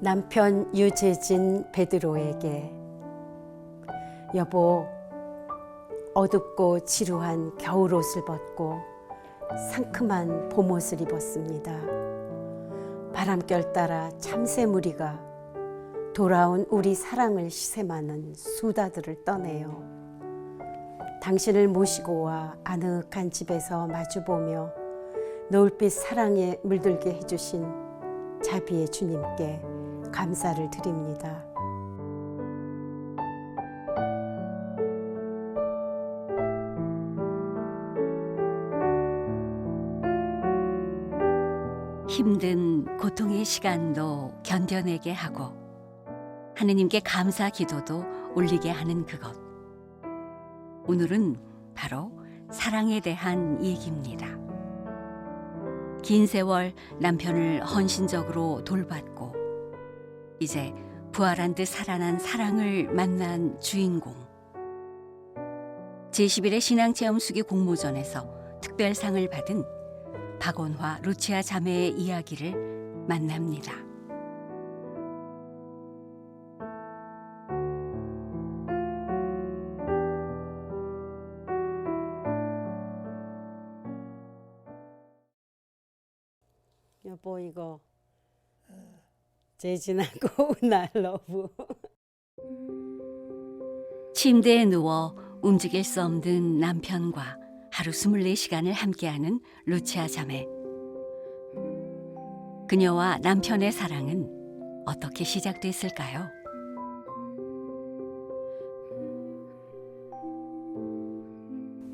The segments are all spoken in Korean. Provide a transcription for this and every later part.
남편 유재진 베드로에게 여보, 어둡고 지루한 겨울옷을 벗고 상큼한 봄옷을 입었습니다. 바람결 따라 참새 무리가 돌아온 우리 사랑을 시샘하는 수다들을 떠내요. 당신을 모시고 와 아늑한 집에서 마주보며 노을빛 사랑에 물들게 해주신 자비의 주님께 감사를 드립니다. 힘든 고통의 시간도 견뎌내게 하고 하느님께 감사 기도도 올리게 하는 그것. 오늘은 바로 사랑에 대한 얘기입니다. 긴 세월 남편을 헌신적으로 돌봤고 이제 부활한 듯 살아난 사랑을 만난 주인공. 제11회 신앙체험수기 공모전에서 특별상을 받은 박원화 루치아 자매의 이야기를 만납니다. 여보, 이거 재진하고 날 러브. 침대에 누워 움직일 수 없는 남편과 하루 24시간을 함께하는 루치아 자매. 그녀와 남편의 사랑은 어떻게 시작됐을까요?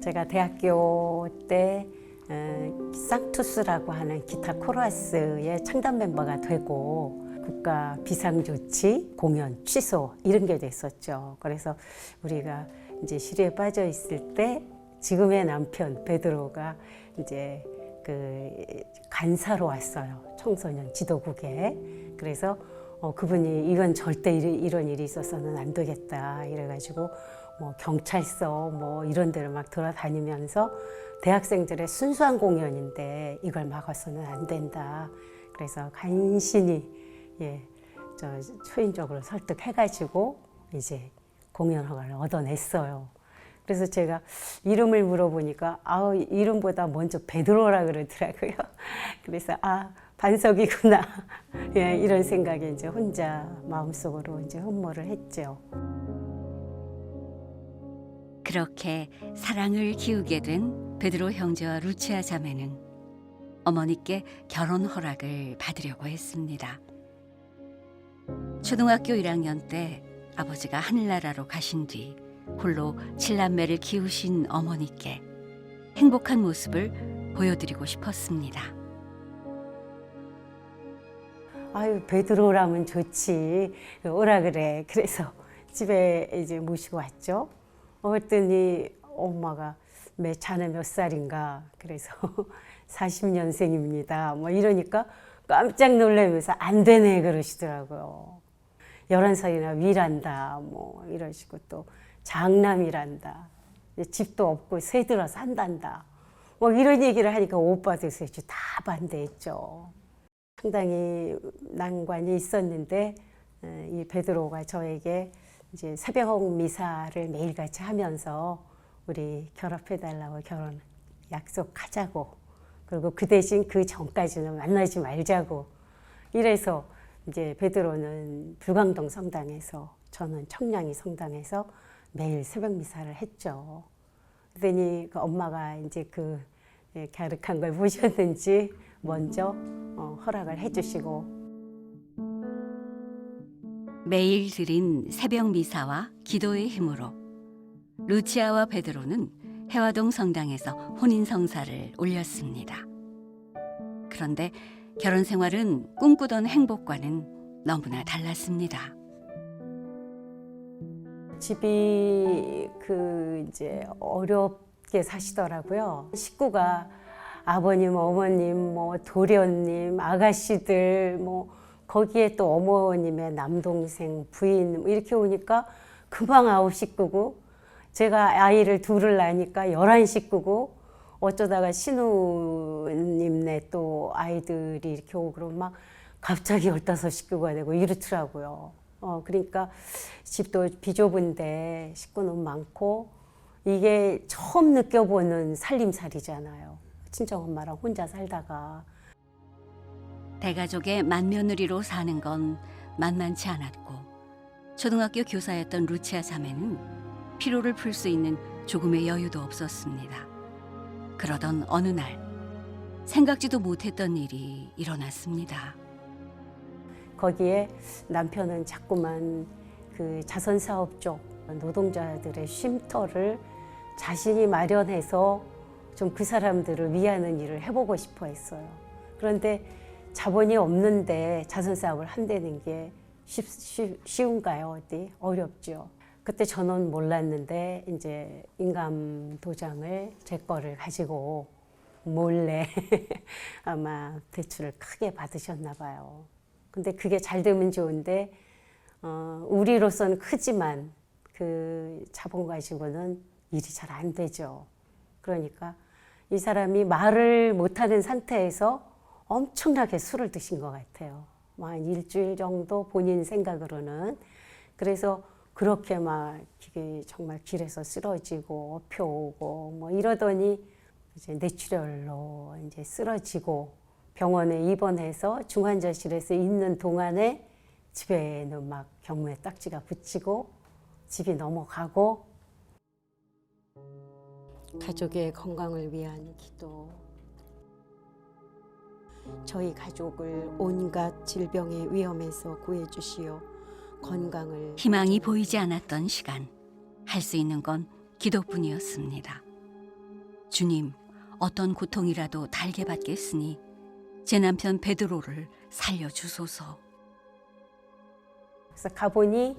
제가 대학교 때 쌍투스라고 하는 기타 코러스의 창단 멤버가 되고 국가 비상조치, 공연 취소 이런 게 됐었죠. 그래서 우리가 이제 시리에 빠져 있을 때 지금의 남편 베드로가 이제 그 간사로 왔어요. 청소년 지도국에. 그래서 그분이 이건 절대 이런 일이 있어서는 안 되겠다 이래가지고 뭐 경찰서 뭐 이런 데를 막 돌아다니면서 대학생들의 순수한 공연인데 이걸 막아서는 안 된다. 그래서 간신히 초인적으로 설득해가지고 이제 공연 허가를 얻어냈어요. 그래서 제가 이름을 물어보니까 이름보다 먼저 베드로라 그러더라고요. 그래서 반석이구나. 이런 생각에 이제 혼자 마음속으로 이제 흠모를 했죠. 그렇게 사랑을 키우게 된 베드로 형제와 루치아 자매는 어머니께 결혼 허락을 받으려고 했습니다. 초등학교 1학년 때 아버지가 하늘나라로 가신 뒤 홀로 7남매를 키우신 어머니께 행복한 모습을 보여드리고 싶었습니다. 아유, 베드로라면 좋지. 오라 그래. 그래서 집에 이제 모시고 왔죠. 그랬더니 엄마가 자네 몇 살인가? 그래서 40년생입니다. 뭐 이러니까 깜짝 놀라면서 안 되네 그러시더라고요. 11살이나 위란다 뭐 이러시고 또 장남이란다. 집도 없고 새들어 산단다. 뭐 이런 얘기를 하니까 오빠도 다 반대했죠. 상당히 난관이 있었는데 이 베드로가 저에게 이제 새벽 미사를 매일같이 하면서 우리 결합해달라고 결혼 약속하자고, 그리고 그 대신 그 전까지는 만나지 말자고. 이래서 이제 베드로는 불광동 성당에서, 저는 청량리 성당에서 매일 새벽 미사를 했죠. 그러더니 그 엄마가 이제 그 갸륵한 걸 보셨는지 먼저 허락을 해주시고. 매일 드린 새벽 미사와 기도의 힘으로 루치아와 베드로는 해화동 성당에서 혼인 성사를 올렸습니다. 그런데 결혼 생활은 꿈꾸던 행복과는 너무나 달랐습니다. 집이 이제 어렵게 사시더라고요. 식구가 아버님, 어머님, 뭐 도련님, 아가씨들, 뭐 거기에 또 어머님의 남동생, 부인 이렇게 오니까 금방 9식구고, 제가 아이를 둘을 낳으니까 11식구고, 어쩌다가 신우님네 또 아이들이 이렇게 오고 그러면 막 갑자기 15 식구가 되고 이렇더라고요. 그러니까 집도 비좁은데 식구는 많고 이게 처음 느껴보는 살림살이잖아요. 친정엄마랑 혼자 살다가. 대가족의 맏며느리로 사는 건 만만치 않았고 초등학교 교사였던 루치아 자매는 피로를 풀 수 있는 조금의 여유도 없었습니다. 그러던 어느 날 생각지도 못했던 일이 일어났습니다. 거기에 남편은 자꾸만 그 자선사업 쪽 노동자들의 쉼터를 자신이 마련해서 좀 그 사람들을 위하는 일을 해보고 싶어 했어요. 그런데 자본이 없는데 자선사업을 한다는 게 쉬운가요? 어디? 어렵죠. 그때 저는 몰랐는데 이제 인감 도장을 제 거를 가지고 몰래 아마 대출을 크게 받으셨나 봐요. 근데 그게 잘 되면 좋은데 우리로서는 크지만 그 자본 가지고는 일이 잘 안 되죠. 그러니까 이 사람이 말을 못하는 상태에서 엄청나게 술을 드신 것 같아요. 한 일주일 정도 본인 생각으로는. 그래서 그렇게 막 정말 길에서 쓰러지고 엎혀오고 뭐 이러더니 이제 뇌출혈로 이제 쓰러지고 병원에 입원해서 중환자실에서 있는 동안에 집에는 막 경무에 딱지가 붙이고 집이 넘어가고. 가족의 건강을 위한 기도. 저희 가족을 온갖 질병의 위험에서 구해주시오. 건강을. 희망이 보이지 않았던 시간, 할 수 있는 건 기도뿐이었습니다. 주님, 어떤 고통이라도 달게 받겠으니 제 남편 베드로를 살려주소서. 그래서 가보니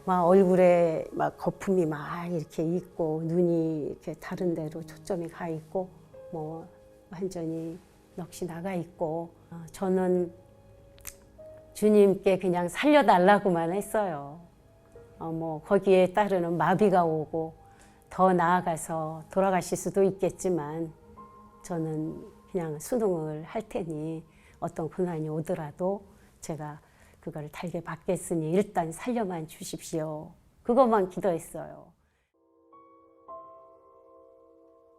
막 얼굴에 막 거품이 막 이렇게 있고 눈이 이렇게 다른 데로 초점이 가 있고 뭐 완전히 넋이 나가 있고 저는 주님께 그냥 살려달라고만 했어요. 뭐 거기에 따르는 마비가 오고 더 나아가서 돌아가실 수도 있겠지만 저는 그냥 순응을 할 테니 어떤 고난이 오더라도 제가 그걸 달게 받겠으니 일단 살려만 주십시오. 그것만 기도했어요.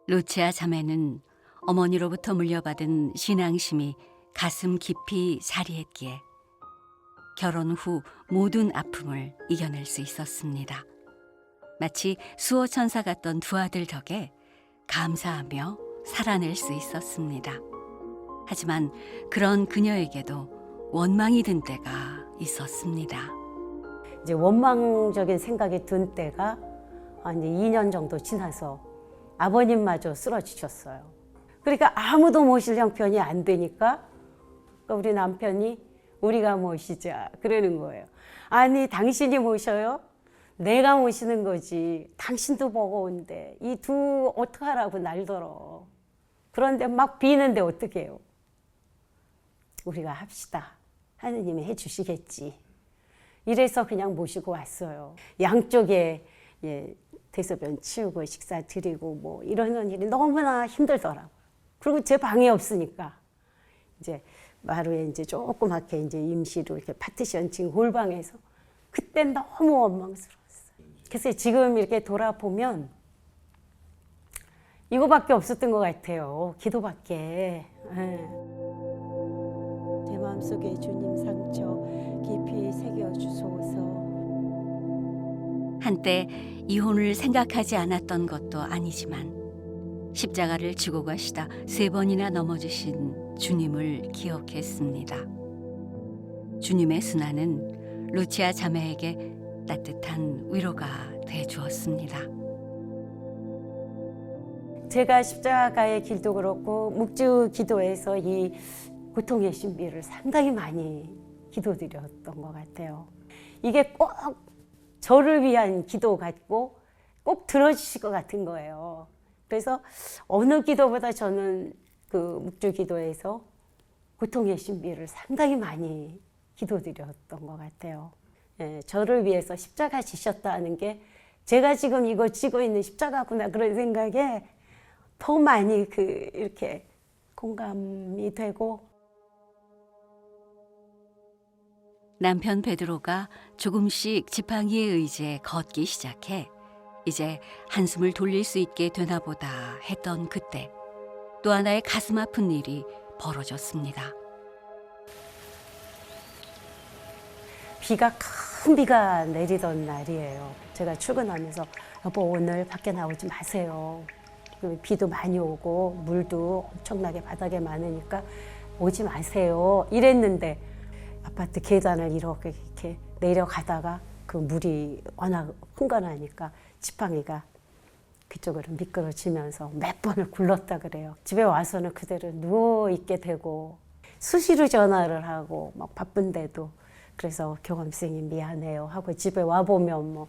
루치아 자매는 어머니로부터 물려받은 신앙심이 가슴 깊이 자리했기에 결혼 후 모든 아픔을 이겨낼 수 있었습니다. 마치 수호천사 같던 두 아들 덕에 감사하며 살아낼 수 있었습니다. 하지만 그런 그녀에게도 원망이 든 때가 있었습니다. 이제 원망적인 생각이 든 때가 한 2년 정도 지나서 아버님마저 쓰러지셨어요. 그러니까 아무도 모실 형편이 안 되니까 우리 남편이 우리가 모시자 그러는 거예요. 아니 당신이 모셔요? 내가 모시는 거지. 당신도 버거운데 이 두 어떡하라고 날더러. 그런데 막 비는데 어떡해요. 우리가 합시다. 하느님이 해주시겠지. 이래서 그냥 모시고 왔어요. 양쪽에 대소변 치우고 식사 드리고 뭐 이러는 일이 너무나 힘들더라고요. 그리고 제 방이 없으니까 이제 마루에 이제 조그맣게 이제 임시로 이렇게 파티션 친 골방에서 그땐 너무 원망스러웠어요. 그래서 지금 이렇게 돌아보면 이거밖에 없었던 것 같아요. 기도밖에. 제 마음속에 주님 상처 깊이 새겨주소서. 한때 이혼을 생각하지 않았던 것도 아니지만 십자가를 지고 가시다 3번이나 넘어지신 주님을 기억했습니다. 주님의 순환은 루치아 자매에게 따뜻한 위로가 돼 주었습니다. 제가 십자가의 길도 그렇고 묵주 기도에서 이 고통의 신비를 상당히 많이 기도드렸던 것 같아요. 이게 꼭 저를 위한 기도 같고 꼭 들어주실 것 같은 거예요. 그래서 어느 기도보다 저는 그 묵주 기도에서 고통의 신비를 상당히 많이 기도드렸던 것 같아요. 저를 위해서 십자가 지셨다는 게 제가 지금 이거 지고 있는 십자가구나 그런 생각에 더 많이 이렇게 공감이 되고 남편 베드로가 조금씩 지팡이에 의지해 걷기 시작해 이제 한숨을 돌릴 수 있게 되나 보다 했던 그때 또 하나의 가슴 아픈 일이 벌어졌습니다. 비가 큰 비가 내리던 날이에요. 제가 출근하면서 여보 오늘 밖에 나오지 마세요. 비도 많이 오고 물도 엄청나게 바닥에 많으니까 오지 마세요. 이랬는데 아파트 계단을 이렇게 내려가다가 그 물이 워낙 흥건하니까 지팡이가 그쪽으로 미끄러지면서 몇 번을 굴렀다 그래요. 집에 와서는 그대로 누워 있게 되고 수시로 전화를 하고 막 바쁜데도 그래서 교감생이 미안해요 하고 집에 와 보면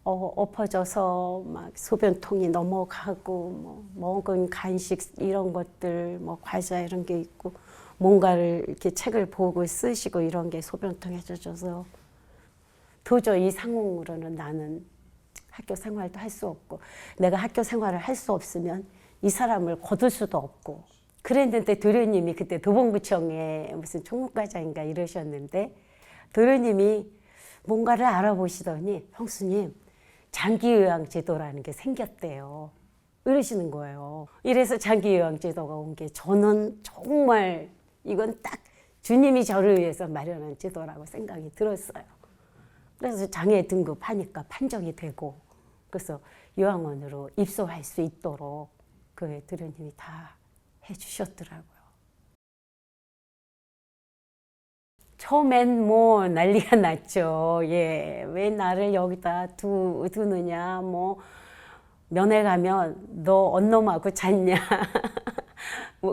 엎어져서 막 소변통이 넘어가고 먹은 간식 이런 것들 과자 이런 게 있고 뭔가를 이렇게 책을 보고 쓰시고 이런 게 소변통에 젖어서 도저히 이 상황으로는 나는 학교 생활도 할 수 없고 내가 학교 생활을 할 수 없으면 이 사람을 거둘 수도 없고 그랬는데 도련님이 그때 도봉구청에 무슨 총무과장인가 이러셨는데 도련님이 뭔가를 알아보시더니 형수님 장기요양제도라는 게 생겼대요. 이러시는 거예요. 이래서 장기요양제도가 온 게 저는 정말 이건 딱 주님이 저를 위해서 마련한 제도라고 생각이 들었어요. 그래서 장애 등급하니까 판정이 되고 그래서 요양원으로 입소할 수 있도록 그 도련님이 다 해주셨더라고요. 처음엔 난리가 났죠. 예, 왜 나를 여기다 두느냐, 면회 가면 너 언놈하고 잤냐.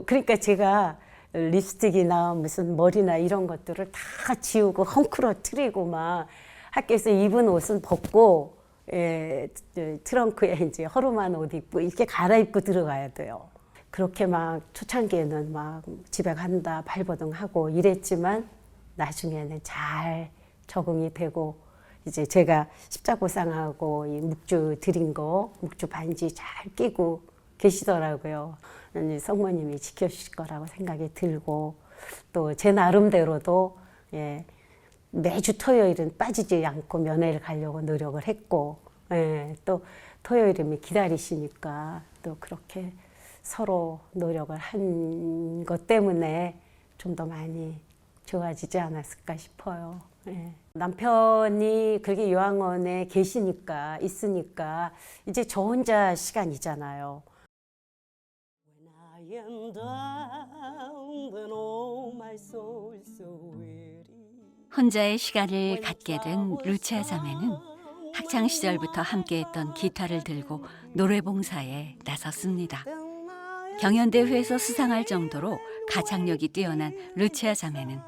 그러니까 제가 립스틱이나 무슨 머리나 이런 것들을 다 지우고 헝클어뜨리고 막 학교에서 입은 옷은 벗고 트렁크에 이제 허름한 옷 입고 이렇게 갈아입고 들어가야 돼요. 그렇게 막 초창기에는 막 집에 간다 발버둥하고 이랬지만 나중에는 잘 적응이 되고 이제 제가 십자고상하고 이 묵주 드린 거 묵주 반지 잘 끼고 계시더라고요. 성모님이 지켜주실 거라고 생각이 들고 또 제 나름대로도 매주 토요일은 빠지지 않고 면회를 가려고 노력을 했고 또 토요일이면 기다리시니까 또 그렇게 서로 노력을 한 것 때문에 좀 더 많이 좋아지지 않았을까 싶어요. 남편이 그렇게 요양원에 계시니까 있으니까 이제 저 혼자 시간이잖아요. 혼자의 시간을 갖게 된 루치아 자매는 학창 시절부터 함께했던 기타를 들고 노래봉사에 나섰습니다. 경연대회에서 수상할 정도로 가창력이 뛰어난 루치아 자매는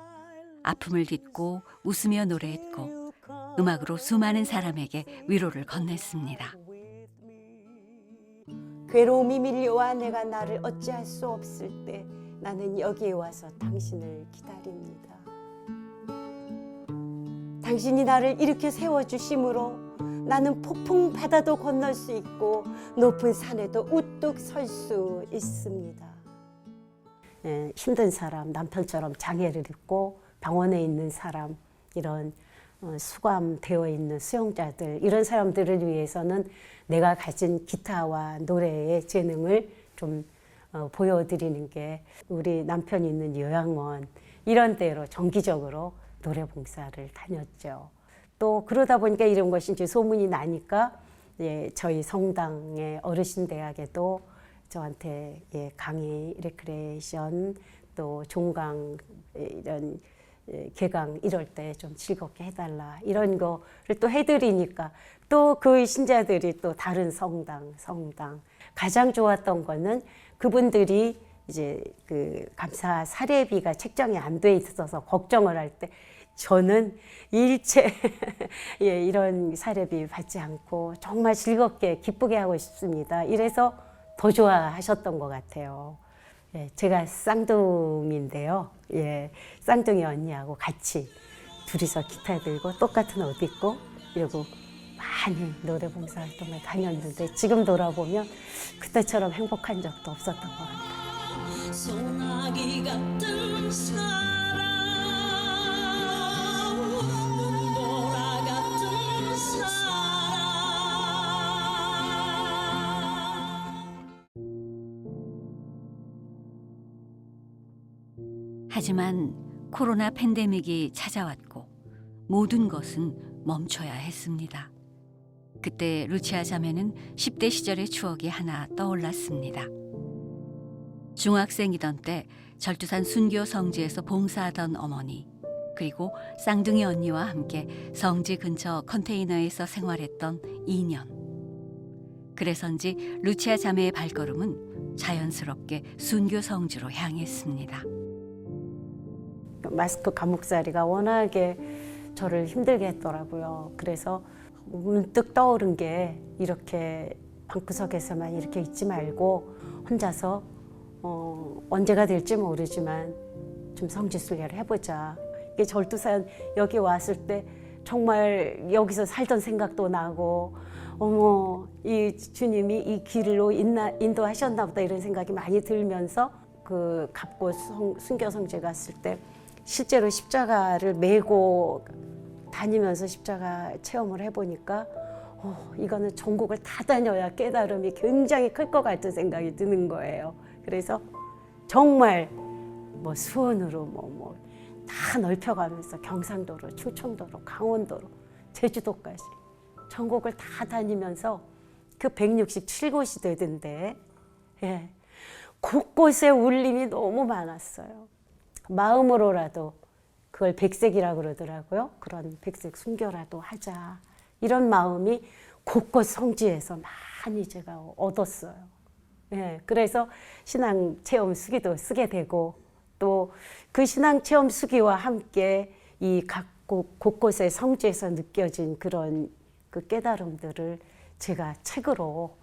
아픔을 딛고 웃으며 노래했고 음악으로 수많은 사람에게 위로를 건넸습니다. 괴로움이 밀려와 내가 나를 어찌할 수 없을 때 나는 여기에 와서 당신을 기다립니다. 당신이 나를 이렇게 세워주심으로 나는 폭풍 바다도 건널 수 있고 높은 산에도 우뚝 설 수 있습니다. 힘든 사람, 남편처럼 장애를 입고 병원에 있는 사람, 이런 수감되어 있는 수용자들, 이런 사람들을 위해서는 내가 가진 기타와 노래의 재능을 좀 보여드리는 게 우리 남편이 있는 요양원 이런 데로 정기적으로 노래 봉사를 다녔죠. 또 그러다 보니까 이런 것이 이제 소문이 나니까 저희 성당의 어르신대학에도 저한테 강의, 레크레이션, 또 종강 이런 개강 이럴 때 좀 즐겁게 해달라 이런 거를 또 해드리니까 또 그 신자들이 또 다른 성당 가장 좋았던 거는 그분들이 이제 그 감사 사례비가 책정이 안 돼 있어서 걱정을 할 때 저는 일체 이런 사례비 받지 않고 정말 즐겁게 기쁘게 하고 싶습니다. 이래서 더 좋아하셨던 것 같아요. 제가 쌍둥이인데요. 쌍둥이 언니하고 같이 둘이서 기타 들고 똑같은 옷 입고 이러고 많이 노래 봉사 활동을 다녔는데 지금 돌아보면 그때처럼 행복한 적도 없었던 것 같아요. 소나기 같은 사랑 하지만 코로나 팬데믹이 찾아왔고 모든 것은 멈춰야 했습니다. 그때 루치아 자매는 10대 시절의 추억이 하나 떠올랐습니다. 중학생이던 때 절두산 순교 성지에서 봉사하던 어머니, 그리고 쌍둥이 언니와 함께 성지 근처 컨테이너에서 생활했던 2년. 그래서인지 루치아 자매의 발걸음은 자연스럽게 순교 성지로 향했습니다. 마스크 감옥살이가 워낙에 저를 힘들게 했더라고요. 그래서 문득 떠오른 게 이렇게 방구석에서만 이렇게 있지 말고 혼자서 언제가 될지 모르지만 좀 성지순례를 해보자. 이게 절두산 여기 왔을 때 정말 여기서 살던 생각도 나고 어머 이 주님이 이 길로 인도하셨나 보다 이런 생각이 많이 들면서 그 갑고 순교 성지에 갔을 때 실제로 십자가를 메고 다니면서 십자가 체험을 해보니까 이거는 전국을 다 다녀야 깨달음이 굉장히 클 것 같은 생각이 드는 거예요. 그래서 정말 뭐 수원으로 다 넓혀가면서 경상도로, 충청도로, 강원도로, 제주도까지 전국을 다 다니면서 그 167곳이 되던데 예. 곳곳에 울림이 너무 많았어요. 마음으로라도 그걸 백색이라고 그러더라고요. 그런 백색 순교라도 하자. 이런 마음이 곳곳 성지에서 많이 제가 얻었어요. 예, 그래서 신앙 체험 수기도 쓰게 되고 또 그 신앙 체험 수기와 함께 이 각 곳곳의 성지에서 느껴진 그런 그 깨달음들을 제가 책으로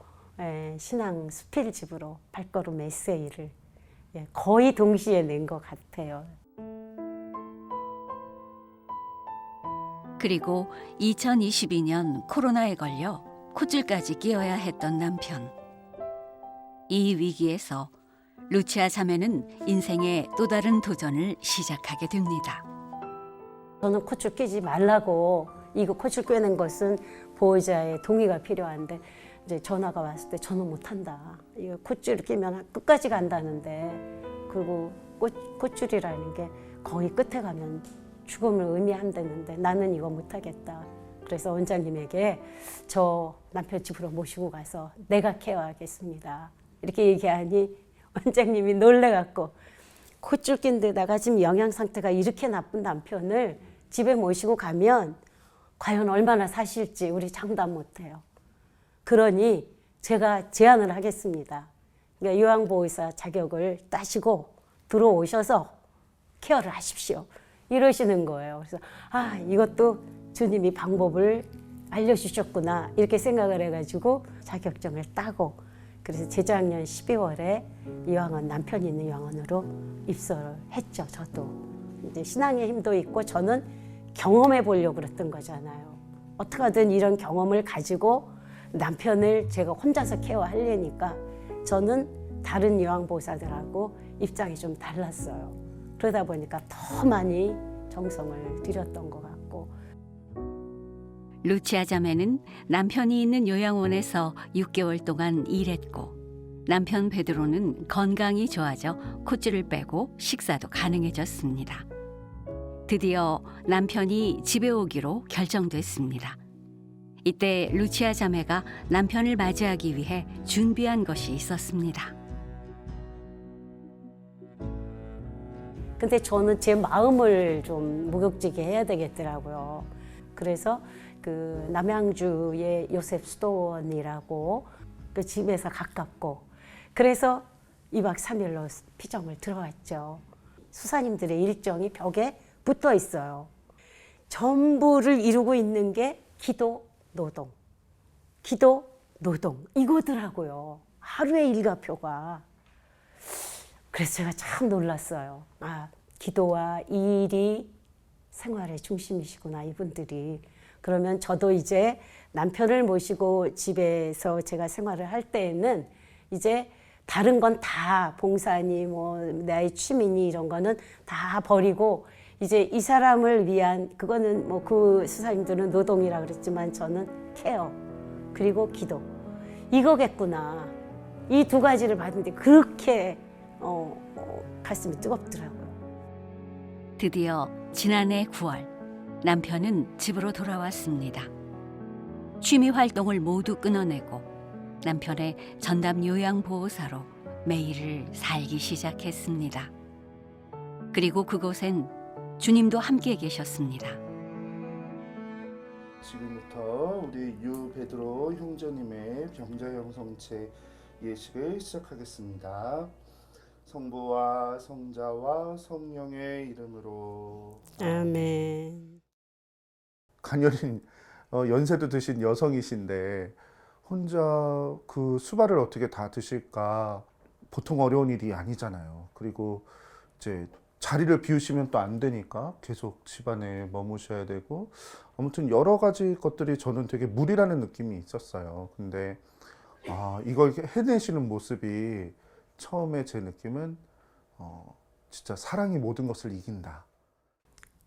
신앙 수필집으로 발걸음 에세이를 거의 동시에 낸 것 같아요. 그리고 2022년 코로나에 걸려 콧줄까지 끼어야 했던 남편. 이 위기에서 루치아 자매는 인생의 또 다른 도전을 시작하게 됩니다. 저는 콧줄 끼지 말라고 이거 콧줄 꿰는 것은 보호자의 동의가 필요한데 이제 전화가 왔을 때 저는 못한다. 이거 콧줄 끼면 끝까지 간다는데 그리고 콧줄이라는 게 거의 끝에 가면 죽음을 의미한다는데 나는 이거 못하겠다. 그래서 원장님에게 저 남편 집으로 모시고 가서 내가 케어하겠습니다. 이렇게 얘기하니 원장님이 놀래갖고 콧줄 낀 데다가 지금 영양 상태가 이렇게 나쁜 남편을 집에 모시고 가면 과연 얼마나 사실지 우리 장담 못해요. 그러니 제가 제안을 하겠습니다. 그러니까 요양보호사 자격을 따시고 들어오셔서 케어를 하십시오. 이러시는 거예요. 그래서 이것도 주님이 방법을 알려주셨구나 이렇게 생각을 해가지고 자격증을 따고 그래서 재작년 12월에 요양원 남편이 있는 요양원으로 입소를 했죠. 저도 이제 신앙의 힘도 있고 저는 경험해 보려고 그랬던 거잖아요. 어떻게든 이런 경험을 가지고 남편을 제가 혼자서 케어하려니까 저는 다른 요양보호사들하고 입장이 좀 달랐어요. 그러다 보니까 더 많이 정성을 들였던 것 같고. 루치아 자매는 남편이 있는 요양원에서 6개월 동안 일했고 남편 베드로는 건강이 좋아져 콧줄을 빼고 식사도 가능해졌습니다. 드디어 남편이 집에 오기로 결정됐습니다. 이때 루치아 자매가 남편을 맞이하기 위해 준비한 것이 있었습니다. 근데 저는 제 마음을 좀 무겁지게 해야 되겠더라고요. 그래서 그 남양주의 요셉 수도원이라고 그 집에서 가깝고 그래서 2박 3일로 피정을 들어갔죠. 수사님들의 일정이 벽에 붙어 있어요. 전부를 이루고 있는 게 기도, 노동, 기도, 노동 이거더라고요. 하루의 일과표가. 그래서 제가 참 놀랐어요. 기도와 일이 생활의 중심이시구나 이분들이. 그러면 저도 이제 남편을 모시고 집에서 제가 생활을 할 때에는 이제 다른 건 다 봉사니 뭐 나의 취미니 이런 거는 다 버리고 이제 이 사람을 위한 그거는 뭐 그 수사님들은 노동이라 그랬지만 저는 케어 그리고 기도 이거겠구나. 이 두 가지를 봤는데 그렇게 가슴이 뜨겁더라고요. 드디어 지난해 9월 남편은 집으로 돌아왔습니다. 취미 활동을 모두 끊어내고 남편의 전담 요양보호사로 매일을 살기 시작했습니다. 그리고 그곳엔 주님도 함께 계셨습니다. 지금부터 우리 유 베드로 형제님의 병자 형성체 예식을 시작하겠습니다. 성부와 성자와 성령의 이름으로 아멘. 가녀린 연세도 드신 여성이신데 혼자 그 수발을 어떻게 다 드실까 보통 어려운 일이 아니잖아요. 그리고 이제 자리를 비우시면 또 안 되니까 계속 집안에 머무셔야 되고 아무튼 여러 가지 것들이 저는 되게 무리라는 느낌이 있었어요. 근데 이걸 해내시는 모습이 처음에 제 느낌은 진짜 사랑이 모든 것을 이긴다.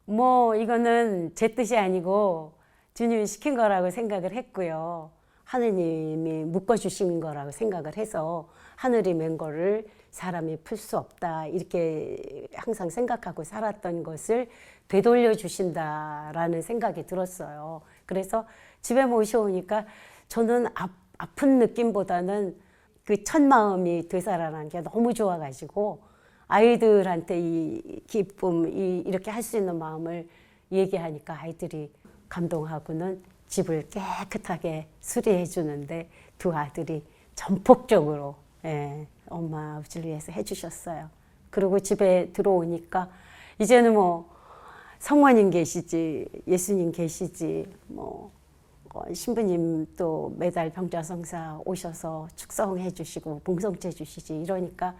뭐 이거는 제 뜻이 아니고 주님이 시킨 거라고 생각을 했고요. 하느님이 묶어주신 거라고 생각을 해서 하늘이 맨 거를 사람이 풀 수 없다 이렇게 항상 생각하고 살았던 것을 되돌려 주신다라는 생각이 들었어요. 그래서 집에 모셔오니까 저는 아픈 느낌보다는 그 첫 마음이 되살아난 게 너무 좋아가지고 아이들한테 이 기쁨, 이렇게 할 수 있는 마음을 얘기하니까 아이들이 감동하고는 집을 깨끗하게 수리해 주는데 두 아들이 전폭적으로 엄마 아버지를 위해서 해주셨어요. 그리고 집에 들어오니까 이제는 뭐 성모님 계시지, 예수님 계시지, 뭐 신부님 또 매달 병자성사 오셔서 축성해 주시고 봉성체 주시지 이러니까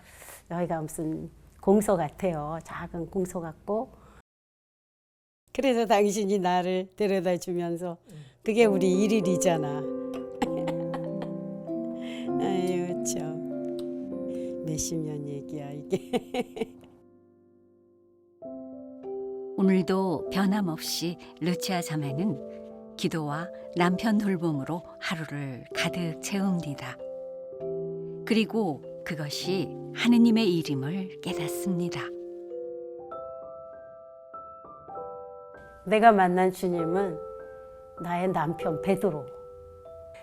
여기가 무슨 공소 같아요. 작은 공소 같고. 그래서 당신이 나를 데려다 주면서 그게 우리 일일이잖아. 아유 참 몇십 년 얘기야 이게. 오늘도 변함없이 루치아 자매는 기도와 남편 돌봄으로 하루를 가득 채웁니다. 그리고 그것이 하느님의 일임을 깨닫습니다. 내가 만난 주님은 나의 남편 베드로.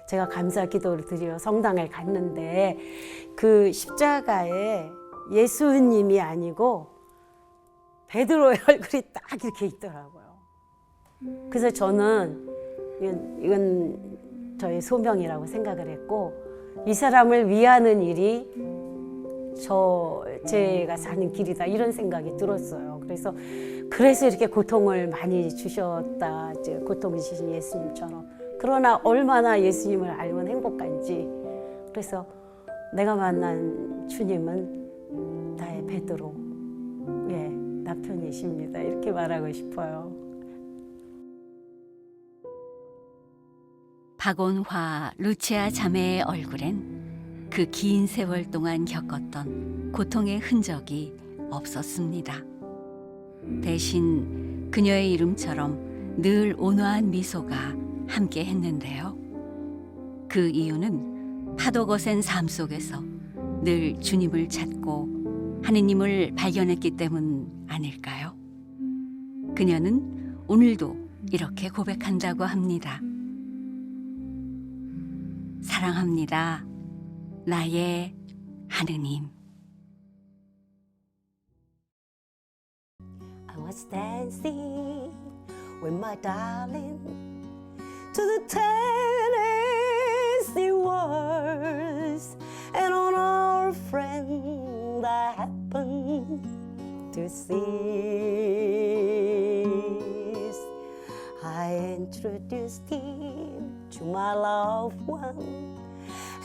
제가 감사 기도를 드리러 성당을 갔는데 그 십자가에 예수님이 아니고 베드로의 얼굴이 딱 이렇게 있더라고요. 그래서 저는 이건 저의 소명이라고 생각을 했고 이 사람을 위하는 일이 제가 사는 길이다 이런 생각이 들었어요. 그래서 이렇게 고통을 많이 주셨다. 고통을 주신 예수님처럼. 그러나 얼마나 예수님을 알면 행복한지. 그래서 내가 만난 주님은 나의 베드로, 남편이십니다. 이렇게 말하고 싶어요. 박원화 루치아 자매의 얼굴엔 그 긴 세월 동안 겪었던 고통의 흔적이 없었습니다. 대신 그녀의 이름처럼 늘 온화한 미소가 함께 했는데요. 그 이유는 파도 거센 삶 속에서 늘 주님을 찾고 하느님을 발견했기 때문 아닐까요? 그녀는 오늘도 이렇게 고백한다고 합니다. 사랑합니다. 나의 하느님. I was dancing with my darling to the Tennessee waltz, and on our friend I happened to seize. I introduced him to my loved one,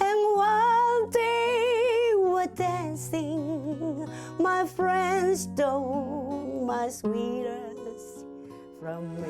and while they were dancing, my friends stole my sweetest from me.